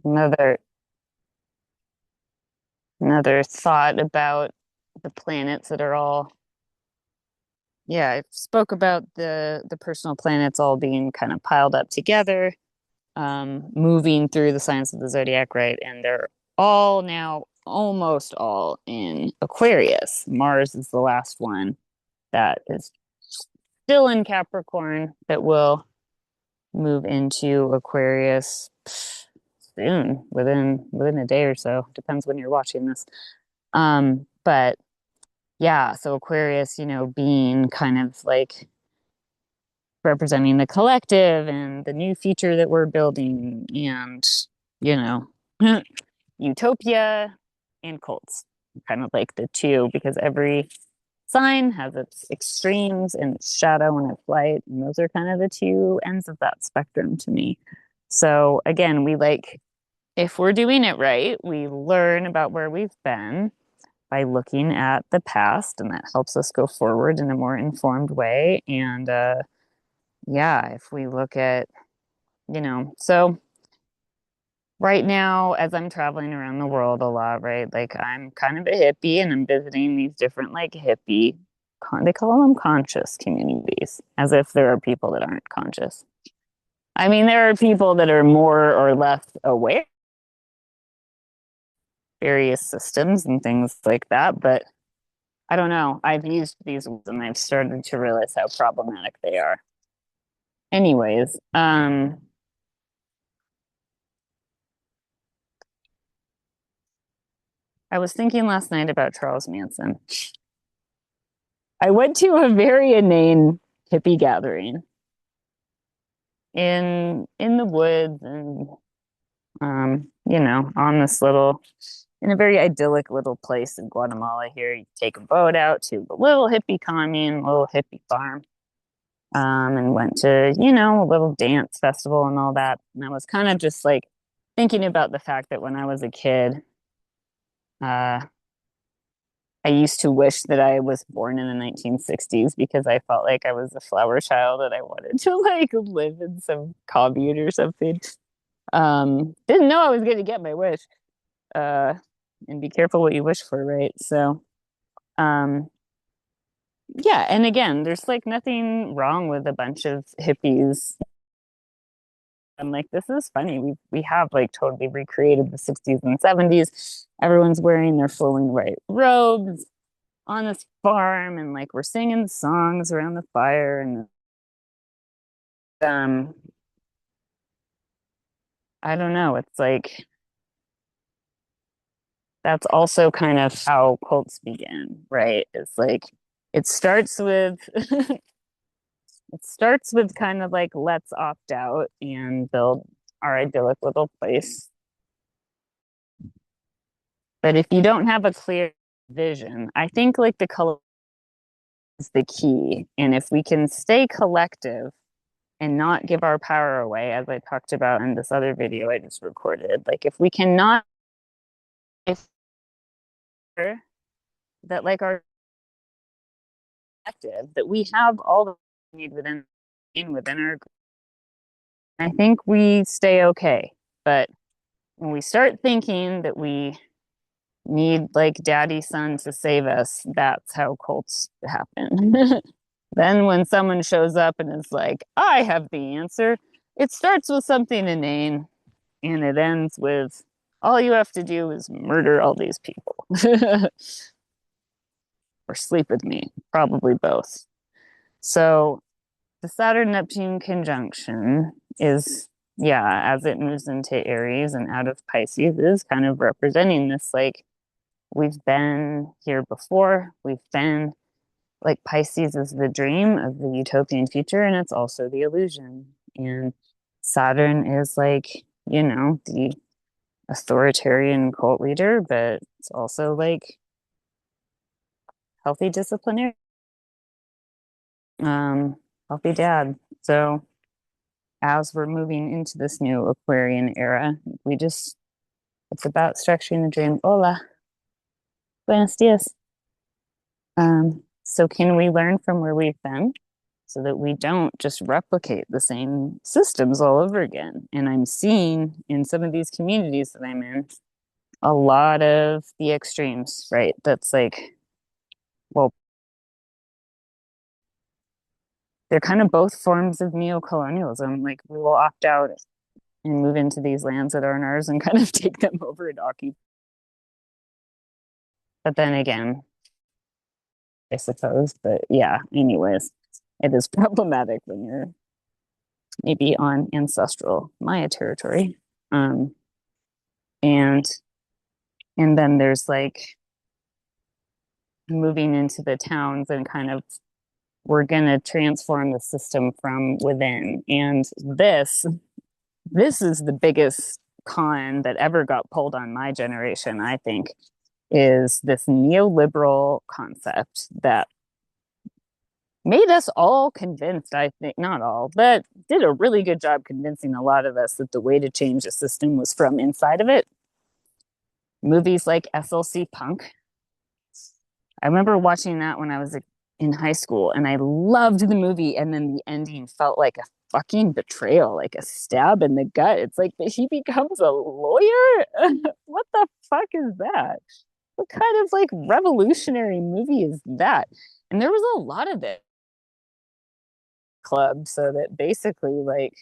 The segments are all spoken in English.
Another another thought about the planets that are all, yeah, I spoke about the personal planets all being kind of piled up together, moving through the signs of the zodiac, right? And they're all now almost all in Aquarius. Mars is the last one that is still in Capricorn that will move into Aquarius soon, within a day or so. Depends when you're watching this. But yeah, so Aquarius, being kind of like representing the collective and the new future that we're building and, you know, utopia and cults, kind of like the two, because every sign has its extremes and its shadow and its light. And those are kind of the two ends of that spectrum to me. So again, if we're doing it right, we learn about where we've been by looking at the past, and that helps us go forward in a more informed way. And yeah, if we look at, so right now, as I'm traveling around the world a lot, right, like I'm kind of a hippie and I'm visiting these different, like, hippie, they call them conscious communities, as if there are people that aren't conscious. I mean, there are people that are more or less aware of various systems and things like that, but I don't know. I've used these words and I've started to realize how problematic they are. Anyways, I was thinking last night about Charles Manson. I went to a very inane hippie gathering in the woods and on this little in a very idyllic little place in Guatemala here. You take a boat out to the little hippie commune, little hippie farm. And went to, a little dance festival and all that. And I was kind of just like thinking about the fact that when I was a kid, uh, I used to wish that I was born in the 1960s because I felt like I was a flower child and I wanted to like live in some commune or something. Didn't know I was going to get my wish. Uh, and be careful what you wish for, right? So, um, yeah. And again, there's like nothing wrong with a bunch of hippies. I'm like, this is funny. We have like totally recreated the 60s and 70s. Everyone's wearing their flowing white robes on this farm, and like we're singing songs around the fire, and um I don't know, it's like that's also kind of how cults begin, right? It's like it starts with it starts with kind of like let's opt out and build our idyllic little place. But if you don't have a clear vision, I think like the color is the key. And if we can stay collective and not give our power away, as I talked about in this other video I just recorded, like if we cannot, if that like our collective, that we have all the need within our, I think we stay okay. But when we start thinking that we need like daddy son to save us, that's how cults happen. Then when someone shows up and is like, I have the answer, it starts with something inane and it ends with all you have to do is murder all these people or sleep with me, probably both. So the Saturn Neptune conjunction is, yeah, as it moves into Aries and out of Pisces, is kind of representing this like we've been here before, we've been like Pisces is the dream of the utopian future, and it's also the illusion. And Saturn is like, the authoritarian cult leader, but it's also like healthy disciplinary, um, healthy dad. So as we're moving into this new Aquarian era, it's about structuring the dream. Hola, buenos dias. So can we learn from where we've been? so that we don't just replicate the same systems all over again. And I'm seeing in some of these communities that I'm in a lot of the extremes, right? That's like, well, they're kind of both forms of neocolonialism. Like we will opt out and move into these lands that aren't ours and kind of take them over and occupy. But then again, I suppose. But yeah, anyways, it is problematic when you're maybe on ancestral Maya territory. Um, and and then there's like moving into the towns and kind of we're going to transform the system from within. And this is the biggest con that ever got pulled on my generation, I think, is this neoliberal concept that made us all convinced, I think, not all, but did a really good job convincing a lot of us that the way to change the system was from inside of it. Movies like SLC Punk. I remember watching that when I was in high school and I loved the movie. And then the ending felt like a fucking betrayal, like a stab in the gut. It's like he becomes a lawyer. What the fuck is that? What kind of like revolutionary movie is that? And there was a lot of it club, so that basically like,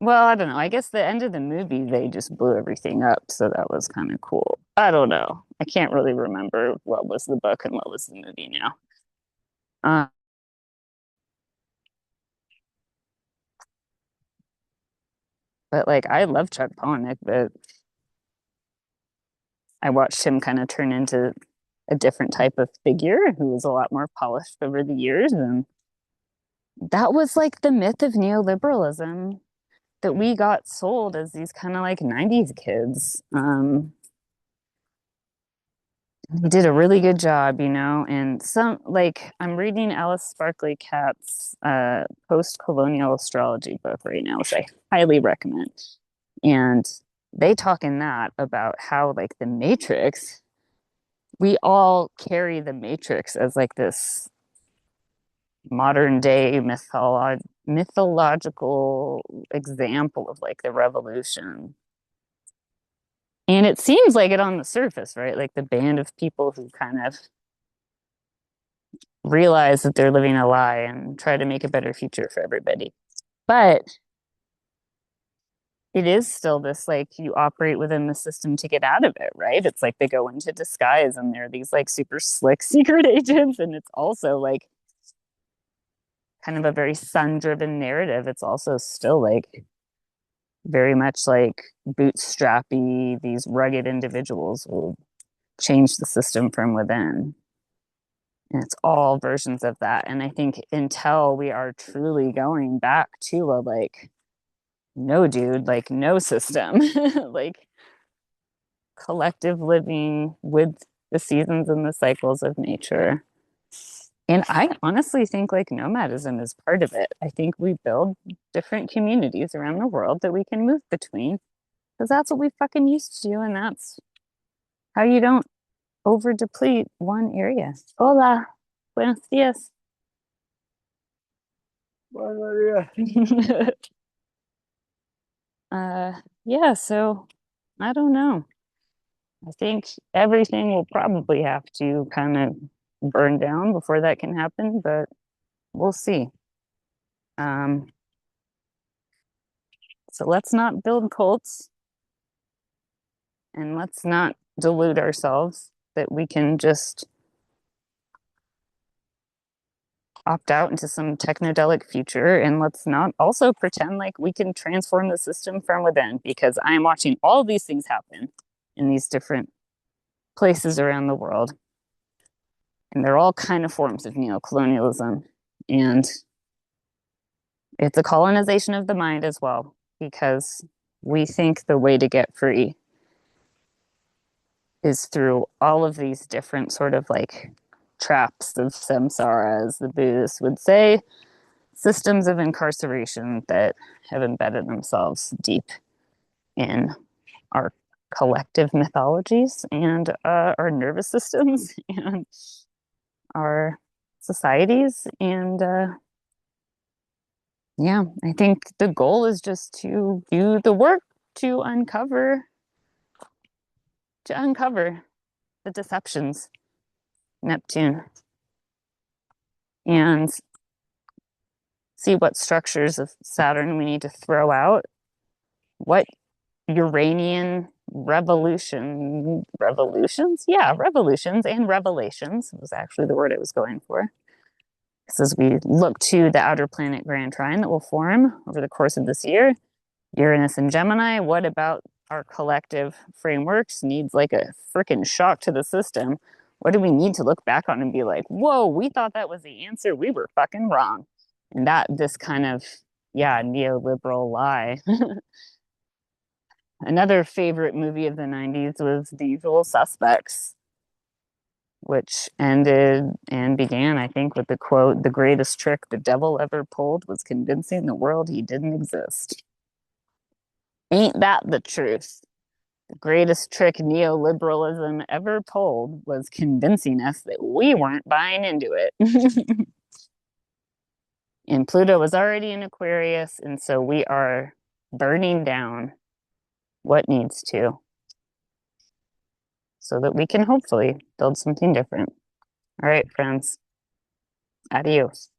well, I don't know. I guess the end of the movie they just blew everything up, so that was kind of cool. I don't know. I can't really remember what was the book and what was the movie now. Uh, but like I love Chuck Palahniuk, but I watched him kind of turn into a different type of figure who was a lot more polished over the years. And that was like the myth of neoliberalism that we got sold as these kind of like 90s kids. He did a really good job, you know, and some like I'm reading Alice Sparkley Catt's post-colonial astrology book right now, which I highly recommend. And they talk in that about how like the matrix, we all carry the matrix as like this modern day mythological example of like the revolution. And it seems like it on the surface, right? Like the band of people who kind of realize that they're living a lie and try to make a better future for everybody. But it is still this like you operate within the system to get out of it, right? It's like they go into disguise and they're these like super slick secret agents. And it's also like kind of a very sun driven narrative. It's also still like very much like bootstrappy, these rugged individuals will change the system from within. And it's all versions of that. And I think until we are truly going back to a like, no, dude, like no system, like collective living with the seasons and the cycles of nature. And I honestly think like nomadism is part of it. I think we build different communities around the world that we can move between because that's what we fucking used to do. And that's how you don't over deplete one area. Hola, buenos dias. uh, yeah, so I don't know. I think everything will probably have to kind of burn down before that can happen, but we'll see. Um, so let's not build cults and let's not delude ourselves that we can just opt out into some technodelic future. And let's not also pretend like we can transform the system from within because I'm watching all these things happen in these different places around the world. And they're all kind of forms of neocolonialism. And it's a colonization of the mind as well, because we think the way to get free is through all of these different sort of like traps of samsara, as the Buddhists would say, systems of incarceration that have embedded themselves deep in our collective mythologies and our nervous systems and our societies. And yeah, I think the goal is just to do the work to uncover the deceptions, Neptune, and see what structures of Saturn we need to throw out, what Uranian revolutions? Yeah, revolutions and revelations was actually the word I was going for. So as we look to the outer planet Grand Trine that will form over the course of this year, Uranus and Gemini, what about our collective frameworks needs like a freaking shock to the system? What do we need to look back on and be like, whoa, we thought that was the answer. We were fucking wrong. And that this kind of, yeah, neoliberal lie. Another favorite movie of the 90s was The Usual Suspects, which ended and began, I think, with the quote, "The greatest trick the devil ever pulled was convincing the world he didn't exist." Ain't that the truth? The greatest trick neoliberalism ever pulled was convincing us that we weren't buying into it. And Pluto was already in Aquarius, and so we are burning down what needs to so that we can hopefully build something different. All right, friends. Adios.